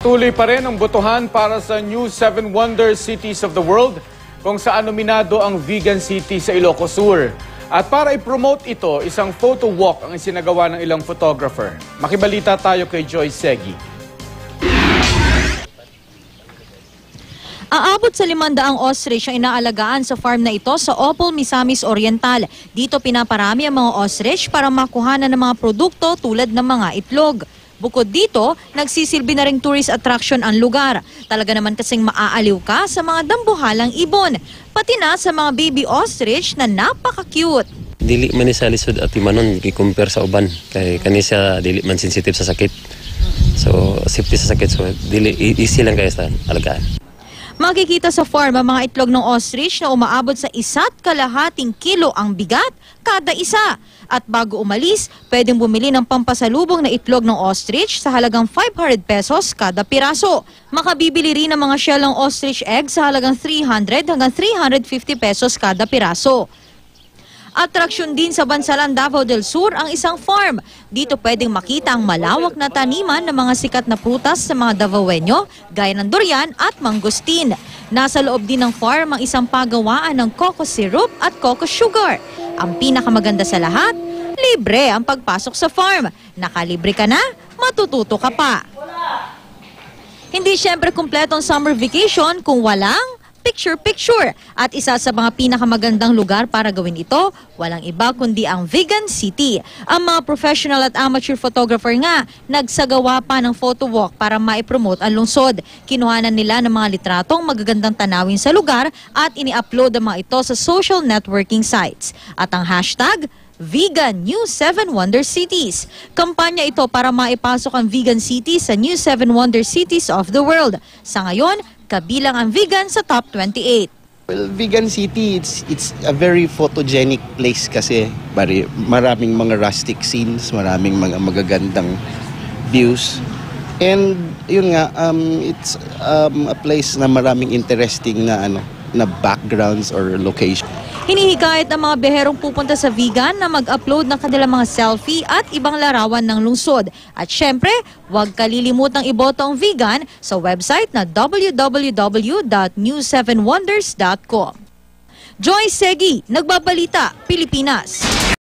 Tuloy pa rin ang botohan para sa New 7 Wonder Cities of the World kung saan nominado ang Vegan City sa Ilocos Sur. At para i-promote ito, isang photo walk ang isinagawa ng ilang photographer. Makibalita tayo kay Joy Segi. Aabot sa 500 ostrich ang inaalagaan sa farm na ito sa Opol, Misamis Oriental. Dito pinaparami ang mga ostrich para makuhanan ng mga produkto tulad ng mga itlog. Bukod dito, nagsisilbi na ring tourist attraction ang lugar. Talaga naman kasing maaaliw ka sa mga dambuhalang ibon. Pati na sa mga baby ostrich na napaka-cute. Dili man ni sa lisod at imanon i-compare sa uban. Kay kanisa dili man sensitive sa sakit. So, safety sa sakit. So, dili easy lang kayo sa alagaan. Makikita sa farm ang mga itlog ng ostrich na umaabot sa 1.5 kilo ang bigat kada isa. At bago umalis, pwedeng bumili ng pampasalubong na itlog ng ostrich sa halagang 500 pesos kada piraso. Makabibili rin ng mga shell ng ostrich egg sa halagang 300 hanggang 350 pesos kada piraso. Atraksyon din sa Bansalan, Davao del Sur ang isang farm. Dito pwedeng makita ang malawak na taniman ng mga sikat na prutas sa mga Davaoenyo, gaya ng durian at mangustin. Nasa loob din ng farm ang isang pagawaan ng coco syrup at coco sugar. Ang pinakamaganda sa lahat, libre ang pagpasok sa farm. Nakalibre ka na, matututo ka pa. Hindi syempre kumpleto ang summer vacation kung walang picture-picture. At isa sa mga pinakamagandang lugar para gawin ito, walang iba kundi ang Vegan City. Ang mga professional at amateur photographer nga, nagsagawa pa ng photo walk para maipromote ang lungsod. Kinuhanan nila ng mga litratong magagandang tanawin sa lugar at ini-upload ang mga ito sa social networking sites. At ang hashtag, Vegan New 7 Wonder Cities. Kampanya ito para maipasok ang Vegan City sa New 7 Wonder Cities of the World. Sa ngayon, kabilang ang vegan sa top 28. Well, Vegan City, it's a very photogenic place kasi maraming mga rustic scenes, maraming mga magagandang views. And yun nga, it's a place na maraming interesting na backgrounds or location. Hinihikayat ang mga beherong pupunta sa vegan na mag-upload ng kanilang mga selfie at ibang larawan ng lungsod. At syempre, huwag kalilimutang iboto ang vegan sa website na www.new7wonders.com. Joy Segi, Nagbabalita, Pilipinas.